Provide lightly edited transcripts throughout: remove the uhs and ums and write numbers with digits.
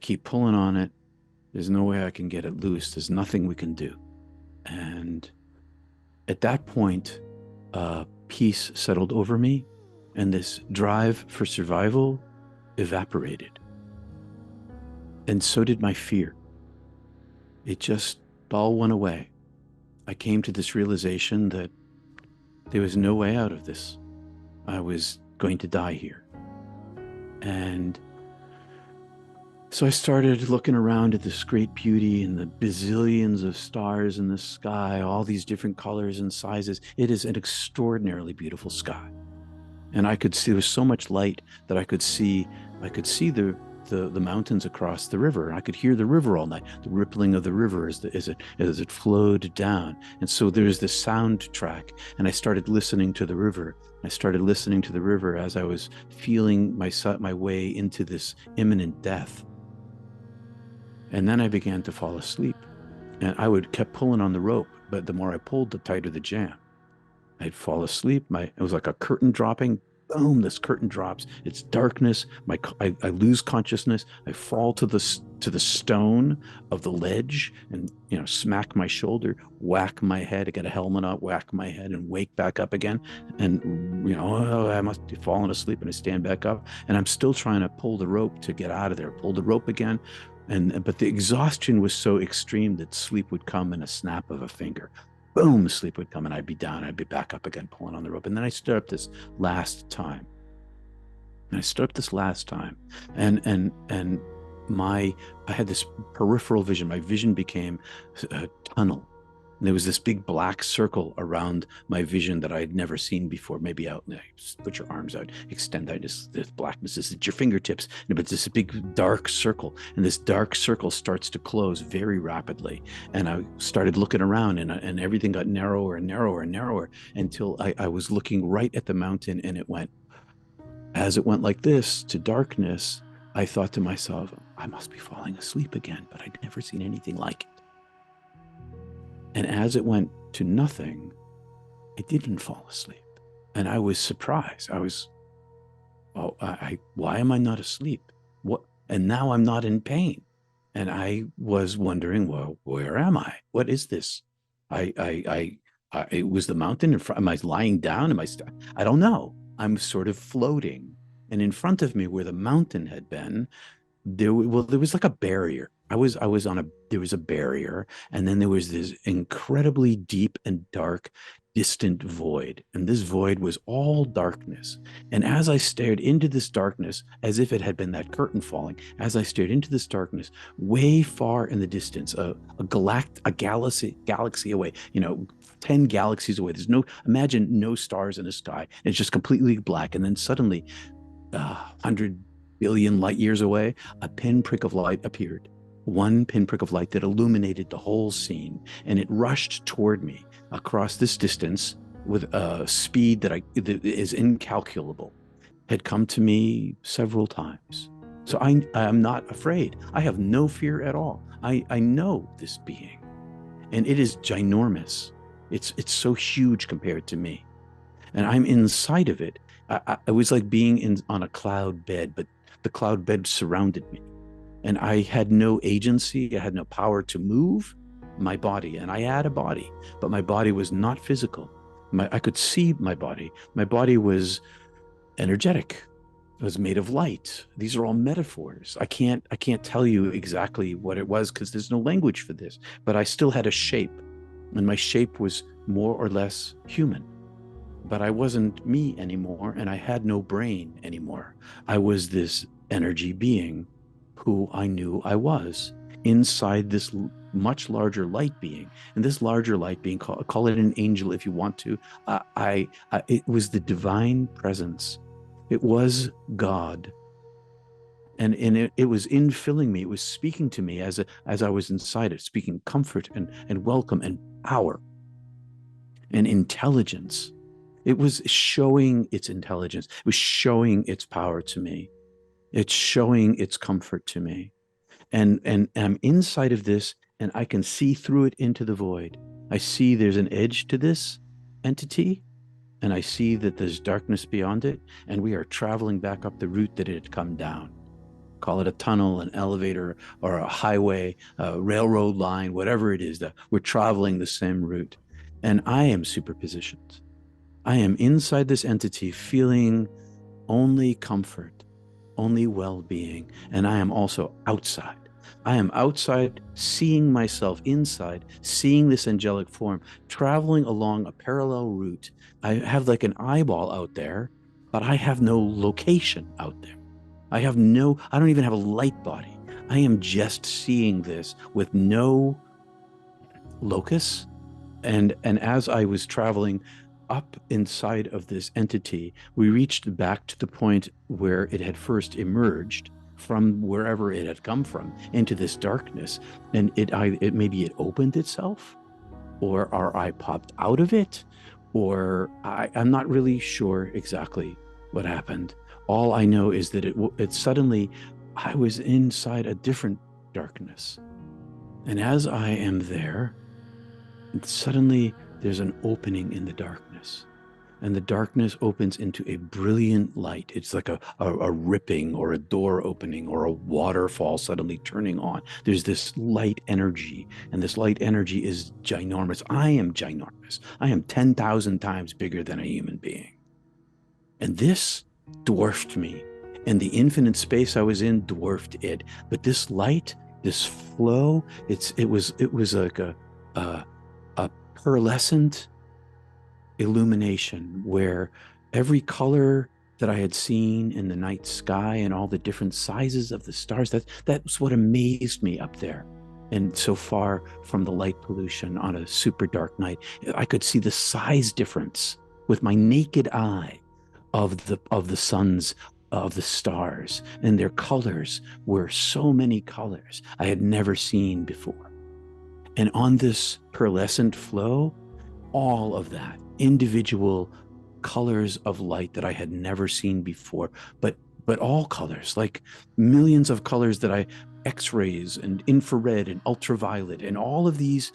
keep pulling on it. There's no way I can get it loose. There's nothing we can do. And at that point, peace settled over me, and this drive for survival evaporated. And so did my fear. It just all went away. I came to this realization that there was no way out of this. I was going to die here. And so I started looking around at this great beauty and the bazillions of stars in the sky, all these different colors and sizes. It is an extraordinarily beautiful sky. And I could see there was so much light that I could see the mountains across the river. I could hear the river all night, the rippling of the river as it flowed down. And so there's this soundtrack, and I started listening to the river. I started listening to the river as I was feeling my way into this imminent death. And then I began to fall asleep, and kept pulling on the rope, but the more I pulled, the tighter the jam. I'd fall asleep. It was like a curtain dropping. Boom! This curtain drops. It's darkness. I lose consciousness. I fall to the stone of the ledge, and smack my shoulder, whack my head. I get a helmet on, whack my head, and wake back up again. And I must be falling asleep, and I stand back up, and I'm still trying to pull the rope to get out of there. Pull the rope again, but the exhaustion was so extreme that sleep would come in a snap of a finger. Boom, sleep would come, and I'd be down. I'd be back up again, pulling on the rope. And then I stood up this last time. And I had this peripheral vision. My vision became a tunnel. And there was this big black circle around my vision that I had never seen before. Maybe out, put your arms out, extend out. This blackness is at your fingertips, but it's this big dark circle. And this dark circle starts to close very rapidly. And I started looking around, and everything got narrower and narrower and narrower until I was looking right at the mountain, and as it went like this to darkness, I thought to myself, I must be falling asleep again, but I'd never seen anything like it. And as it went to nothing, I didn't fall asleep. And I was surprised. Why am I not asleep? What? And now I'm not in pain. And I was wondering, well, where am I? What is this? It was the mountain in front. Am I lying down? I don't know. I'm sort of floating. And in front of me, where the mountain had been, there was like a barrier. There was a barrier, and then there was this incredibly deep and dark, distant void. And this void was all darkness. And as I stared into this darkness, as if it had been that curtain falling, as I stared into this darkness, way far in the distance, a galaxy away, 10 galaxies away. Imagine no stars in the sky. It's just completely black. And then suddenly, 100 billion light years away, a pinprick of light appeared. One pinprick of light that illuminated the whole scene, and it rushed toward me across this distance with a speed that is incalculable. Had come to me several times. So I am not afraid. I have no fear at all. I know this being, and it is ginormous. It's so huge compared to me, and I'm inside of it. It was like being on a cloud bed, but the cloud bed surrounded me. And I had no agency. I had no power to move my body. And I had a body, but my body was not physical. I could see my body. My body was energetic. It was made of light. These are all metaphors. I can't tell you exactly what it was because there's no language for this. But I still had a shape, and my shape was more or less human. But I wasn't me anymore, and I had no brain anymore. I was this energy being who I knew I was inside this much larger light being. And this larger light being, call it an angel if you want to. It was the divine presence. It was God. And it was infilling me. It was speaking to me as I was inside it, speaking comfort and welcome and power and intelligence. It was showing its intelligence. It was showing its power to me. It's showing its comfort to me. And I'm inside of this, and I can see through it into the void. I see there's an edge to this entity, and I see that there's darkness beyond it, and we are traveling back up the route that it had come down. call it a tunnel, an elevator, or a highway, a railroad line, whatever it is, that we're traveling the same route. And I am superpositioned. I am inside this entity feeling only comfort, only well being. And I am also outside. I am outside, seeing myself inside, seeing this angelic form, traveling along a parallel route. I have like an eyeball out there, but I have no location out there. I don't even have a light body. I am just seeing this with no locus. And as I was traveling up inside of this entity, we reached back to the point where it had first emerged from wherever it had come from into this darkness. And it maybe it opened itself, or our eye popped out of it, or I'm not really sure exactly what happened. All I know is that it suddenly, I was inside a different darkness. And as I am there, suddenly there's an opening in the darkness. And the darkness opens into a brilliant light. It's like a ripping or a door opening or a waterfall suddenly turning on. There's this light energy, and this light energy is ginormous. I am ginormous. I am 10,000 times bigger than a human being. And this dwarfed me. And the infinite space I was in dwarfed it. But this light, this flow, it was like a pearlescent illumination where every color that I had seen in the night sky and all the different sizes of the stars, that's what amazed me up there. And so far from the light pollution on a super dark night, I could see the size difference with my naked eye of the suns, of the stars, and their colors were so many colors I had never seen before. And on this pearlescent flow, all of that, individual colors of light that I had never seen before, but all colors, like millions of colors that X-rays and infrared and ultraviolet and all of these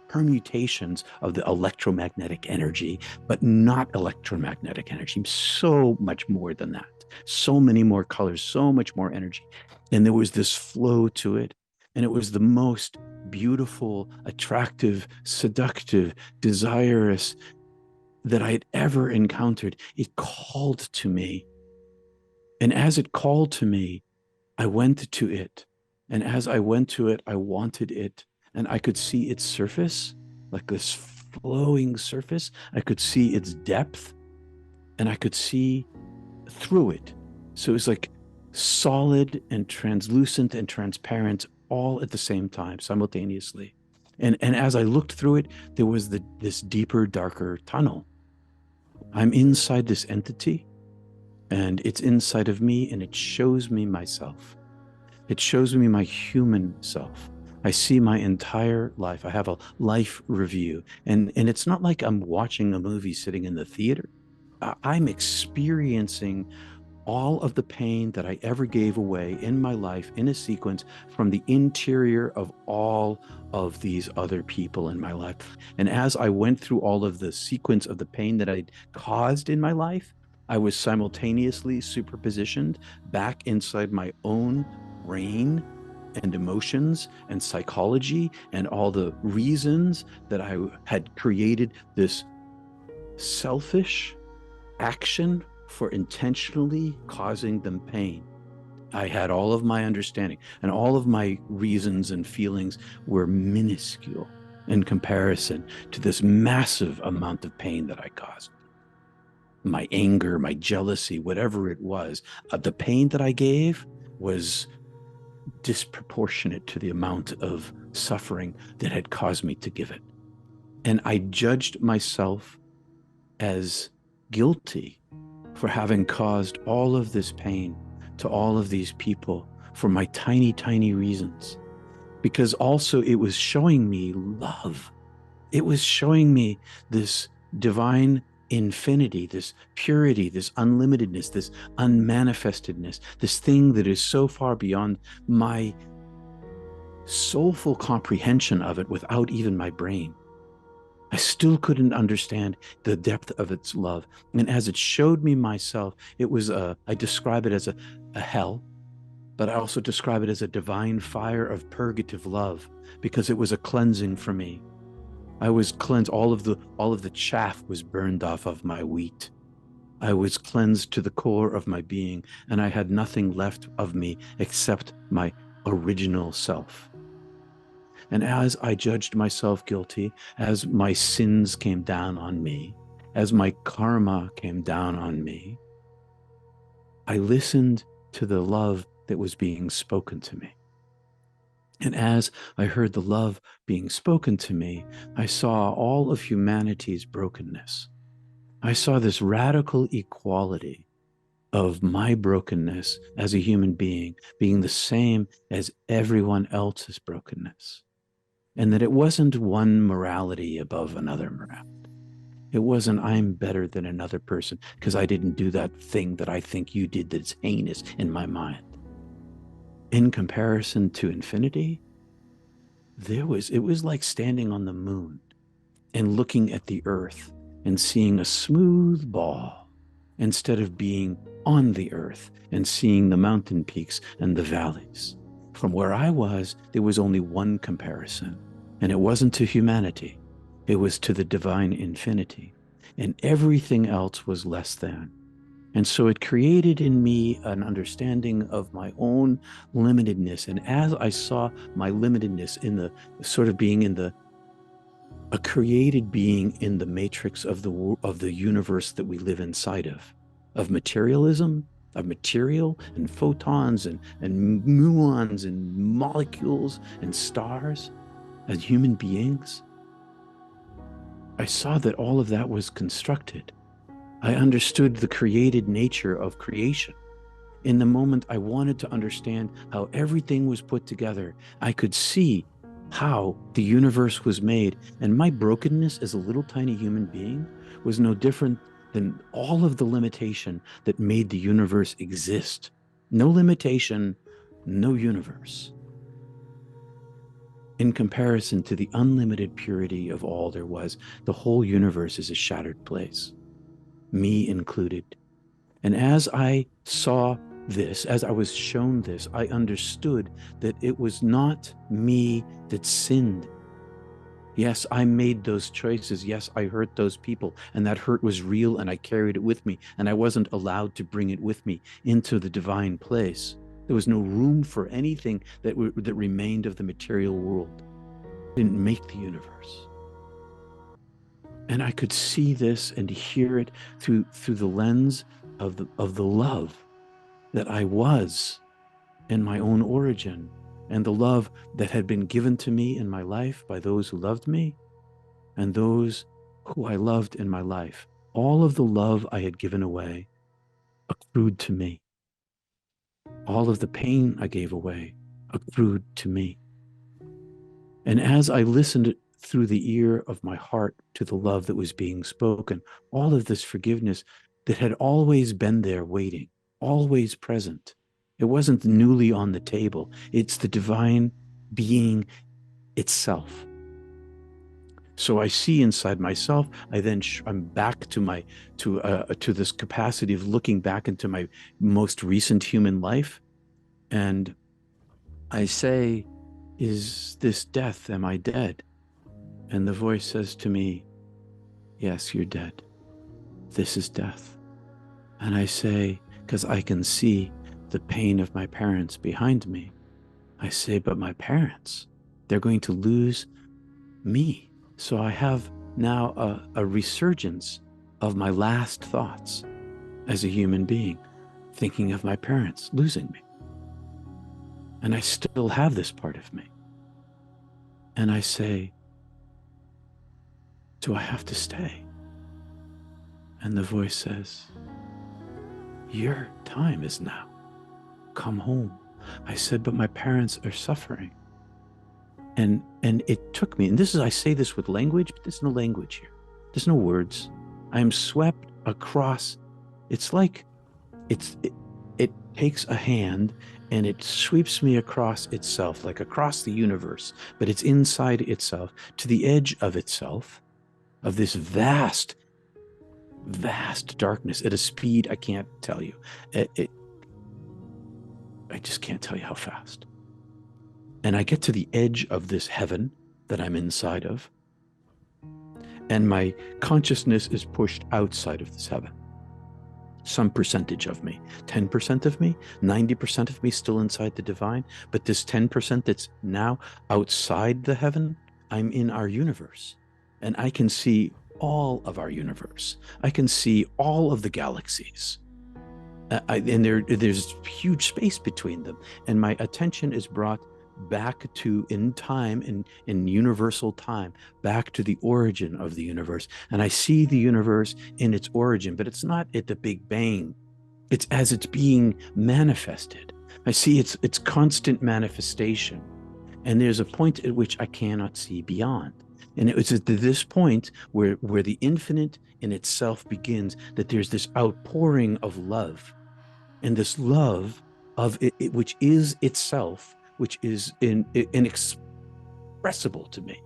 permutations of the electromagnetic energy, but not electromagnetic energy, so much more than that, so many more colors, so much more energy. And there was this flow to it. And it was the most beautiful, attractive, seductive, desirous that I had ever encountered. It called to me. And as it called to me, I went to it. And as I went to it, I wanted it. And I could see its surface, like this flowing surface. I could see its depth, and I could see through it. So it was like solid and translucent and transparent all at the same time, simultaneously. And as I looked through it, there was this deeper, darker tunnel. I'm inside this entity, and it's inside of me, and it shows me myself. It shows me my human self. I see my entire life. I have a life review. And it's not like I'm watching a movie sitting in the theater. I'm experiencing all of the pain that I ever gave away in my life in a sequence from the interior of all of these other people in my life. And as I went through all of the sequence of the pain that I'd caused in my life, I was simultaneously superpositioned back inside my own brain and emotions and psychology and all the reasons that I had created this selfish action for intentionally causing them pain. I had all of my understanding, and all of my reasons and feelings were minuscule in comparison to this massive amount of pain that I caused. My anger, my jealousy, whatever it was, the pain that I gave was disproportionate to the amount of suffering that had caused me to give it. And I judged myself as guilty for having caused all of this pain to all of these people for my tiny, tiny reasons. Because also it was showing me love. It was showing me this divine infinity, this purity, this unlimitedness, this unmanifestedness, this thing that is so far beyond my soulful comprehension of it without even my brain. I still couldn't understand the depth of its love. And as it showed me myself, it was I describe it as a hell but I also describe it as a divine fire of purgative love, because it was a cleansing for me. I was cleansed. All of the chaff was burned off of my wheat. I was cleansed to the core of my being, and I had nothing left of me except my original self. And as I judged myself guilty, as my sins came down on me, as my karma came down on me, I listened to the love that was being spoken to me. And as I heard the love being spoken to me, I saw all of humanity's brokenness. I saw this radical equality of my brokenness as a human being being the same as everyone else's brokenness. And that it wasn't one morality above another morality. It wasn't I'm better than another person because I didn't do that thing that I think you did that's heinous in my mind. In comparison to infinity, it was like standing on the moon and looking at the earth and seeing a smooth ball instead of being on the earth and seeing the mountain peaks and the valleys. From where I was, there was only one comparison, and it wasn't to humanity. It was to the divine infinity, and everything else was less than. And so it created in me an understanding of my own limitedness. And as I saw my limitedness in the sort of being in a created being in the matrix of the universe that we live inside of materialism, of material and photons and muons and molecules and stars as human beings, I saw that all of that was constructed. I understood the created nature of creation. In the moment I wanted to understand how everything was put together, I could see how the universe was made. And my brokenness as a little tiny human being was no different than all of the limitation that made the universe exist. No limitation, no universe. In comparison to the unlimited purity of all there was, the whole universe is a shattered place, me included. And as I saw this, as I was shown this, I understood that it was not me that sinned. Yes, I made those choices. Yes, I hurt those people, and that hurt was real, and I carried it with me, and I wasn't allowed to bring it with me into the divine place. There was no room for anything that remained of the material world. I didn't make the universe. And I could see this and hear it through the lens of the love that I was in my own origin, and the love that had been given to me in my life by those who loved me and those who I loved in my life. All of the love I had given away accrued to me. All of the pain I gave away accrued to me. And as I listened through the ear of my heart to the love that was being spoken, all of this forgiveness that had always been there waiting, always present. It wasn't newly on the table. It's the divine being itself. So I see inside myself. I'm back to this capacity of looking back into my most recent human life, and I say, "Is this death? Am I dead?" And the voice says to me, "Yes, you're dead. This is death." And I say, because I can see the pain of my parents behind me, I say, "But my parents, they're going to lose me." So I have now a resurgence of my last thoughts as a human being, thinking of my parents losing me. And I still have this part of me. And I say, "Do I have to stay?" And the voice says, "Your time is now. Come home." I said, "But my parents are suffering." And it took me, and I say this with language, but there's no language here. There's no words. I am swept across. It's like it takes a hand and it sweeps me across itself, like across the universe, but it's inside itself, to the edge of itself, of this vast darkness at a speed I can't tell you. I just can't tell you how fast. And I get to the edge of this heaven that I'm inside of, and my consciousness is pushed outside of this heaven. Some percentage of me, 10% of me, 90% of me still inside the divine, but this 10% that's now outside the heaven, I'm in our universe, and I can see all of our universe. I can see all of the galaxies. And there's huge space between them, and my attention is brought back to, in time, in universal time, back to the origin of the universe. And I see the universe in its origin, but it's not at the Big Bang. It's as it's being manifested. I see its constant manifestation. And there's a point at which I cannot see beyond. And it was at this point where the infinite in itself begins, that there's this outpouring of love. And this love of it, which is itself, which is inexpressible to me.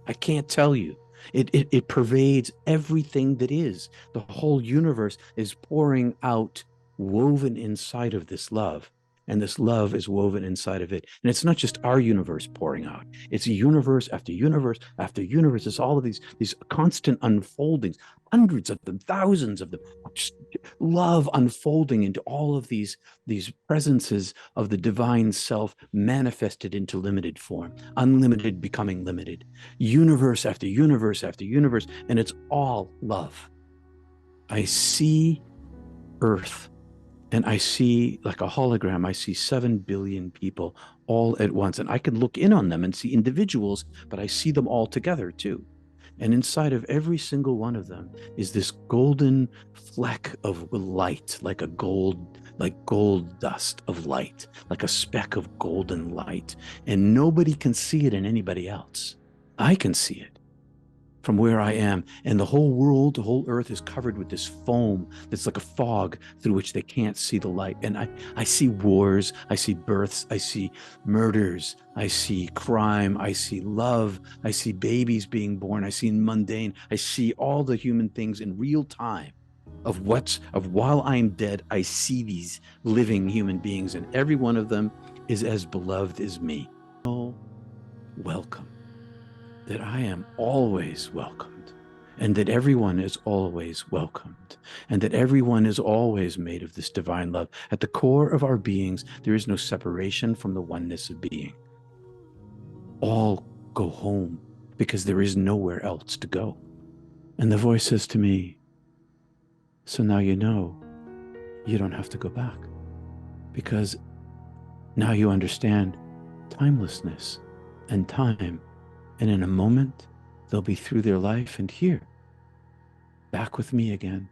I can't tell you. It pervades everything that is. The whole universe is pouring out, woven inside of this love. And this love is woven inside of it. And it's not just our universe pouring out. It's universe after universe after universe. It's all of these constant unfoldings, hundreds of them, thousands of them, love unfolding into all of these presences of the divine self manifested into limited form, unlimited becoming limited, universe after universe after universe, and it's all love. I see Earth, and I see, like a hologram, I see 7 billion people all at once, and I can look in on them and see individuals, but I see them all together too. And inside of every single one of them is this golden fleck of light, like gold dust of light, like a speck of golden light. And nobody can see it in anybody else. I can see it from where I am. And the whole world, the whole earth is covered with this foam that's like a fog through which they can't see the light. And I see wars, I see births, I see murders, I see crime, I see love, I see babies being born, I see mundane, I see all the human things in real time of while I'm dead, I see these living human beings, and every one of them is as beloved as me. Oh, welcome. That I am always welcomed, and that everyone is always welcomed, and that everyone is always made of this divine love. At the core of our beings, there is no separation from the oneness of being. All go home because there is nowhere else to go. And the voice says to me, so now you know you don't have to go back, because now you understand timelessness and time. And in a moment, they'll be through their life and here, back with me again,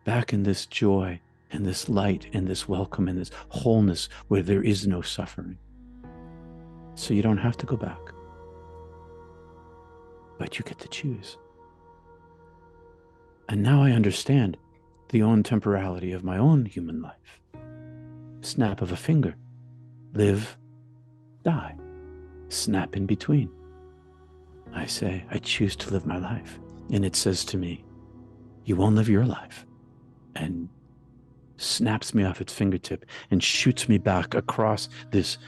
back in this joy and this light and this welcome and this wholeness where there is no suffering. So you don't have to go back, but you get to choose. And now I understand the own temporality of my own human life. Snap of a finger, live, die, snap in between. I say, I choose to live my life. And it says to me, you won't live your life. And snaps me off its fingertip and shoots me back across this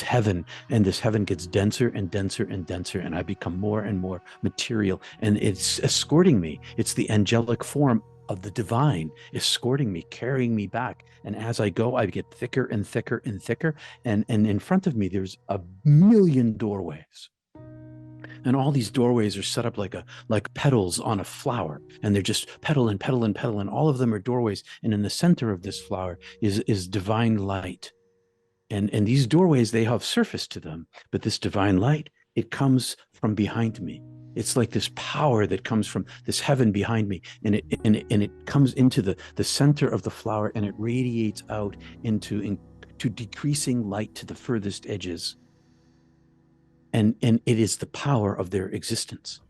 heaven. And this heaven gets denser and denser and denser. And I become more and more material. And it's escorting me. It's the angelic form of the divine escorting me, carrying me back. And as I go, I get thicker and thicker and thicker. And in front of me, there's a million doorways. And all these doorways are set up like petals on a flower, and they're just petal and petal and petal, and all of them are doorways. And in the center of this flower is divine light. And these doorways, they have surface to them, but this divine light, it comes from behind me. It's like this power that comes from this heaven behind me, and it comes into the center of the flower, and it radiates out into decreasing light to the furthest edges. And it is the power of their existence.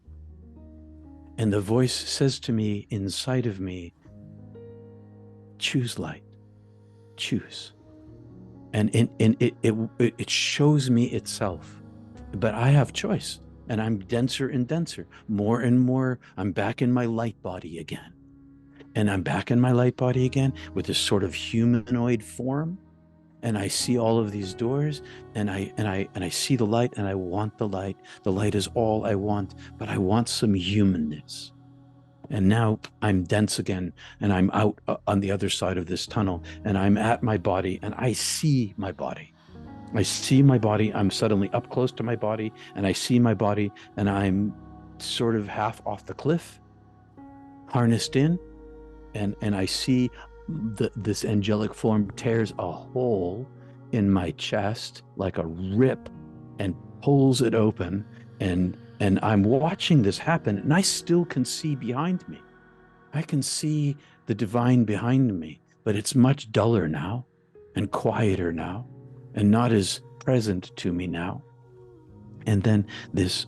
And the voice says to me inside of me, choose light, choose. And it shows me itself, but I have choice, and I'm denser and denser, more and more. I'm back in my light body again. And I'm back in my light body again with this sort of humanoid form. and I see all of these doors, and I see the light, and I want the light. The light is all I want, but I want some humanness. And now I'm dense again, and I'm out on the other side of this tunnel, and I'm at my body, and I see my body. I see my body. I'm suddenly up close to my body, and I see my body, and I'm sort of half off the cliff, harnessed in, and I see this angelic form tears a hole in my chest like a rip and pulls it open, and I'm watching this happen, and I still can see behind me. I can see the divine behind me, but it's much duller now and quieter now and not as present to me now. And then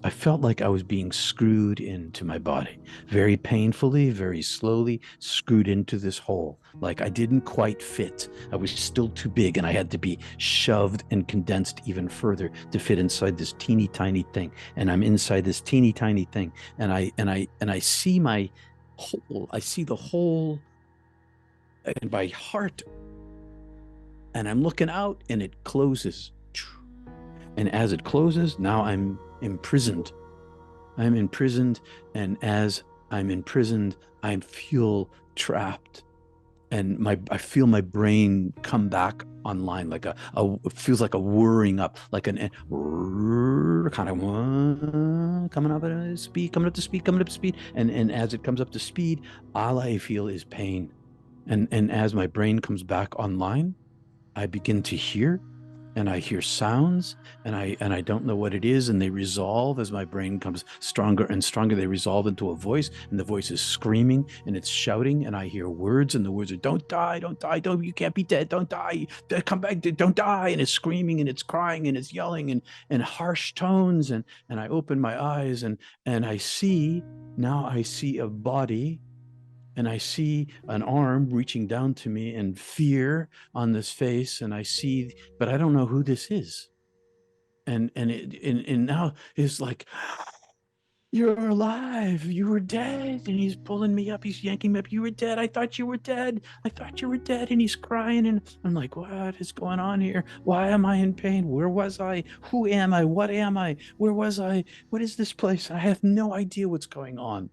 I felt like I was being screwed into my body, very painfully, very slowly, screwed into this hole. Like I didn't quite fit. I was still too big, and I had to be shoved and condensed even further to fit inside this teeny tiny thing. And I'm inside this teeny tiny thing. And I see my hole. I see the hole in my heart. And I'm looking out, and it closes. And as it closes, now I'm imprisoned. I'm imprisoned. And as I'm imprisoned, I feel trapped. And I feel my brain come back online, like it feels like a whirring up, like an kind of coming up at speed, coming up to speed, coming up to speed. And as it comes up to speed, all I feel is pain. And as my brain comes back online, I begin to hear, and I hear sounds, and I don't know what it is, and they resolve as my brain comes stronger and stronger. They resolve into a voice, and the voice is screaming and it's shouting, and I hear words, and the words are, don't die, don't die, don't, you can't be dead, don't die, come back, don't die. And it's screaming and it's crying and it's yelling and harsh tones. And I open my eyes, and I see a body, and I see an arm reaching down to me, and fear on this face, and I see, but I don't know who this is. And now it's like, you're alive, you were dead. And he's pulling me up, he's yanking me up. You were dead, I thought you were dead, I thought you were dead. And he's crying, and I'm like, what is going on here? Why am I in pain? Where was I? Who am I? What am I? Where was I? What is this place? I have no idea what's going on.